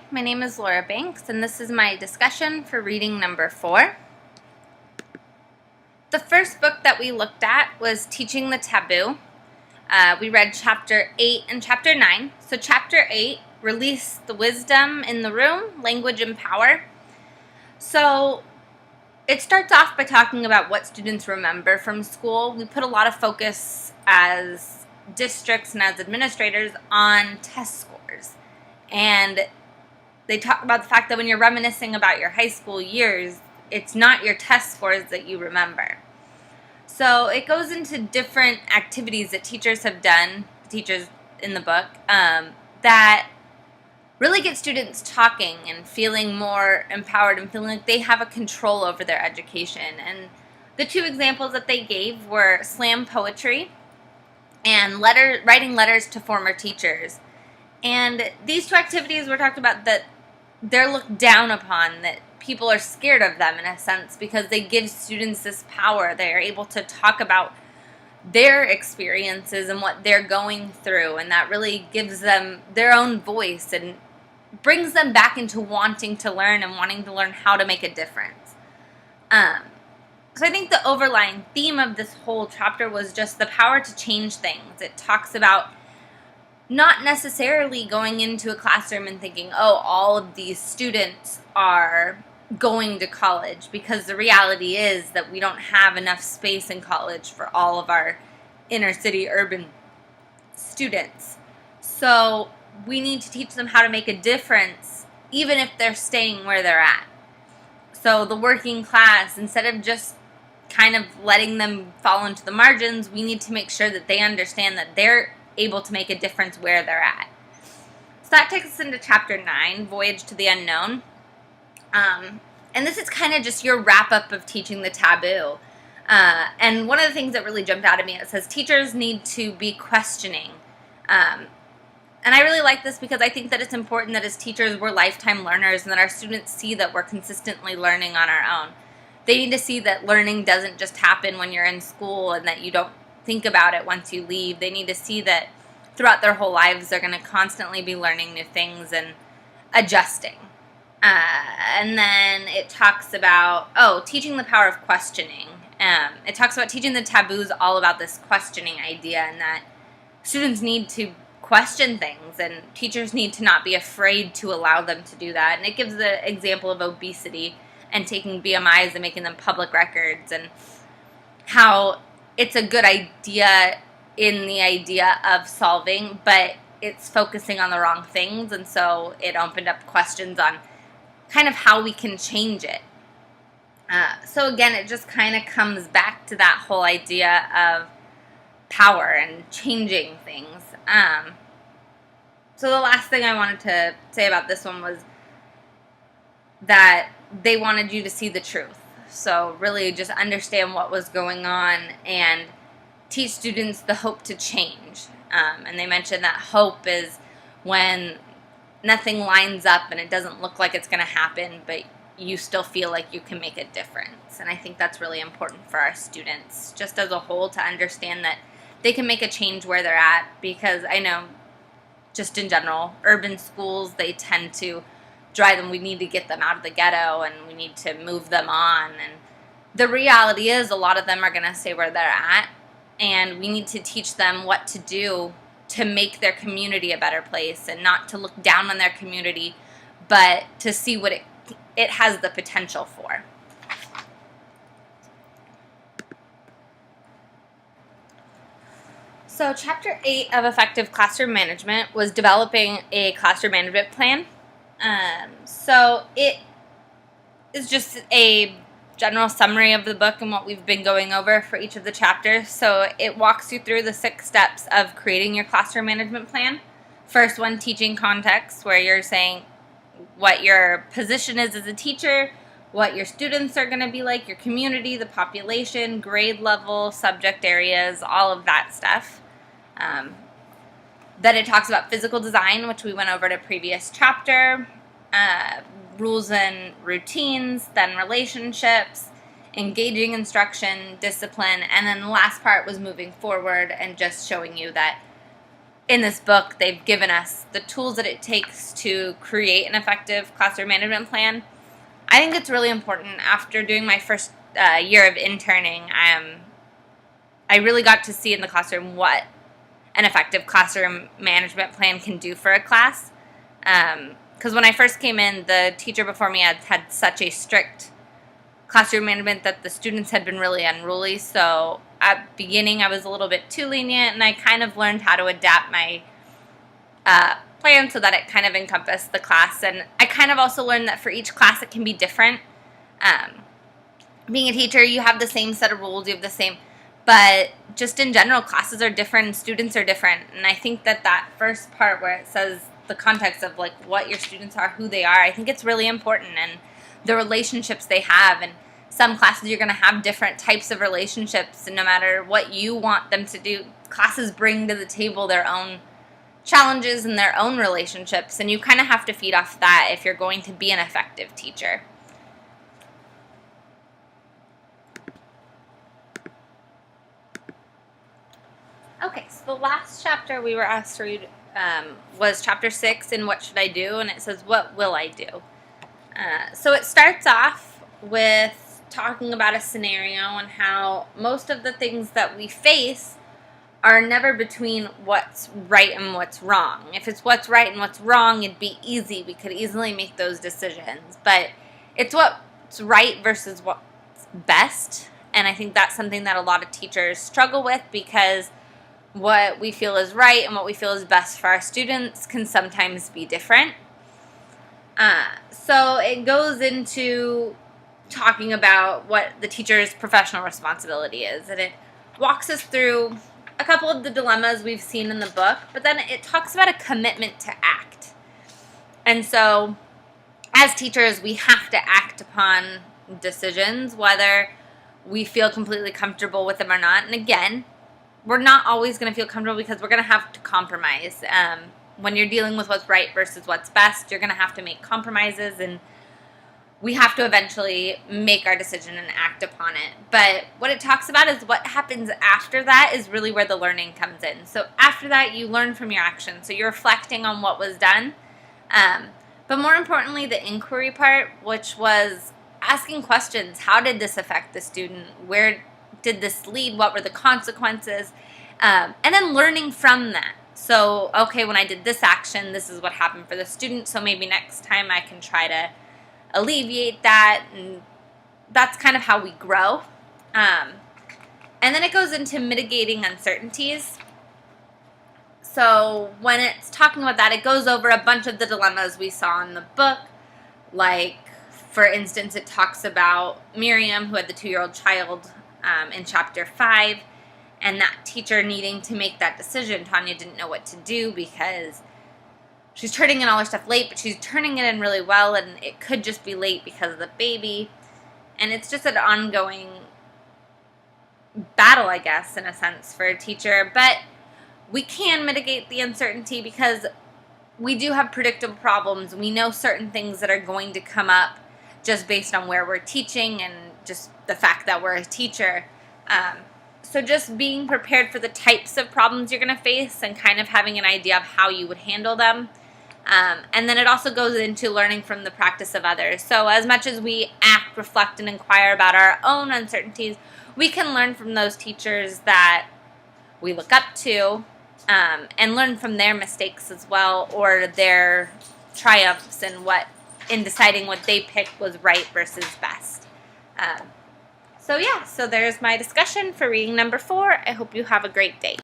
my name is Laura Banks, and this is my discussion for reading number 4. The first book that we looked at was Teaching the Taboo. We read chapter 8 and chapter 9. So chapter 8, Release the Wisdom in the Room, Language and Power. So it starts off by talking about what students remember from school. We put a lot of focus as districts and as administrators on test scores. And they talk about the fact that when you're reminiscing about your high school years, it's not your test scores that you remember. So it goes into different activities that teachers have done, teachers in the book, that really get students talking and feeling more empowered and feeling like they have a control over their education. And the two examples that they gave were slam poetry and writing letters to former teachers. And these two activities were talked about that they're looked down upon, that people are scared of them in a sense because they give students this power. They're able to talk about their experiences and what they're going through, and that really gives them their own voice and brings them back into wanting to learn and wanting to learn how to make a difference. So I think the overlying theme of this whole chapter was just the power to change things. It talks about not necessarily going into a classroom and thinking, oh, all of these students are going to college, because the reality is that we don't have enough space in college for all of our inner city urban students. So we need to teach them how to make a difference even if they're staying where they're at. So the working class, instead of just kind of letting them fall into the margins, we need to make sure that they understand that they're able to make a difference where they're at. So that takes us into chapter 9, Voyage to the Unknown. And this is kind of just your wrap-up of Teaching the Taboo. And one of the things that really jumped out at me, it says teachers need to be questioning. And I really like this because I think that it's important that as teachers we're lifetime learners and that our students see that we're consistently learning on our own. They need to see that learning doesn't just happen when you're in school and that you don't think about it once you leave. They need to see that throughout their whole lives they're going to constantly be learning new things and adjusting. And then it talks about, teaching the power of questioning. It talks about teaching the taboos, all about this questioning idea, and that students need to question things and teachers need to not be afraid to allow them to do that. And it gives the example of obesity and taking BMIs and making them public records, and how it's a good idea in the idea of solving, but it's focusing on the wrong things, and so it opened up questions on kind of how we can change it. So again, it just kind of comes back to that whole idea of power and changing things. So the last thing I wanted to say about this one was that they wanted you to see the truth. So really just understand what was going on and teach students the hope to change. And they mentioned that hope is when nothing lines up and it doesn't look like it's going to happen, but you still feel like you can make a difference. And I think that's really important for our students, just as a whole, to understand that they can make a change where they're at, because I know just in general, urban schools, they tend to drive them. We need to get them out of the ghetto and we need to move them on. And the reality is a lot of them are going to stay where they're at, and we need to teach them what to do to make their community a better place, and not to look down on their community, but to see what it has the potential for. So chapter 8 of Effective Classroom Management was developing a classroom management plan. So it is just a general summary of the book and what we've been going over for each of the chapters. So it walks you through the 6 steps of creating your classroom management plan. First one, teaching context, where you're saying what your position is as a teacher, what your students are going to be like, your community, the population, grade level, subject areas, all of that stuff. Then it talks about physical design, which we went over in a previous chapter, rules and routines, then relationships, engaging instruction, discipline, and then the last part was moving forward and just showing you that in this book, they've given us the tools that it takes to create an effective classroom management plan. I think it's really important. After doing my first year of interning, I really got to see in the classroom what an effective classroom management plan can do for a class. Because when I first came in, the teacher before me had such a strict classroom management that the students had been really unruly. So at the beginning, I was a little bit too lenient, and I kind of learned how to adapt my plan so that it kind of encompassed the class. And I kind of also learned that for each class, it can be different. Being a teacher, you have the same set of rules, you have the same, but just in general, classes are different, students are different. And I think that first part where it says the context of like what your students are, who they are, I think it's really important, and the relationships they have. And some classes you're going to have different types of relationships, and no matter what you want them to do, classes bring to the table their own challenges and their own relationships, and you kind of have to feed off that if you're going to be an effective teacher. Okay, so the last chapter we were asked to read was chapter 6, in What Should I Do? And it says, What Will I Do? So it starts off with talking about a scenario and how most of the things that we face are never between what's right and what's wrong. If it's what's right and what's wrong, it'd be easy. We could easily make those decisions. But it's what's right versus what's best. And I think that's something that a lot of teachers struggle with, because what we feel is right and what we feel is best for our students can sometimes be different. So it goes into talking about what the teacher's professional responsibility is, and it walks us through a couple of the dilemmas we've seen in the book, but then it talks about a commitment to act. And so as teachers, we have to act upon decisions, whether we feel completely comfortable with them or not. And again, we're not always going to feel comfortable, because we're going to have to compromise. When you're dealing with what's right versus what's best, you're going to have to make compromises, and we have to eventually make our decision and act upon it. But what it talks about is what happens after that is really where the learning comes in. So after that, you learn from your actions. So you're reflecting on what was done. But more importantly, the inquiry part, which was asking questions. How did this affect the student? Where did this lead? What were the consequences? And then learning from that. So, okay, when I did this action, this is what happened for the student. So maybe next time I can try to alleviate that. And that's kind of how we grow. And then it goes into mitigating uncertainties. So when it's talking about that, it goes over a bunch of the dilemmas we saw in the book. Like, for instance, it talks about Miriam, who had the 2-year-old child in chapter 5, and that teacher needing to make that decision. Tanya didn't know what to do because she's turning in all her stuff late, but she's turning it in really well, and it could just be late because of the baby. And it's just an ongoing battle, I guess, in a sense, for a teacher. But we can mitigate the uncertainty because we do have predictable problems. We know certain things that are going to come up just based on where we're teaching and just the fact that we're a teacher. So just being prepared for the types of problems you're going to face and kind of having an idea of how you would handle them. And then it also goes into learning from the practice of others. So as much as we act, reflect, and inquire about our own uncertainties, we can learn from those teachers that we look up to, and learn from their mistakes as well, or their triumphs in deciding what they picked was right versus best. So there's my discussion for reading number 4. I hope you have a great day.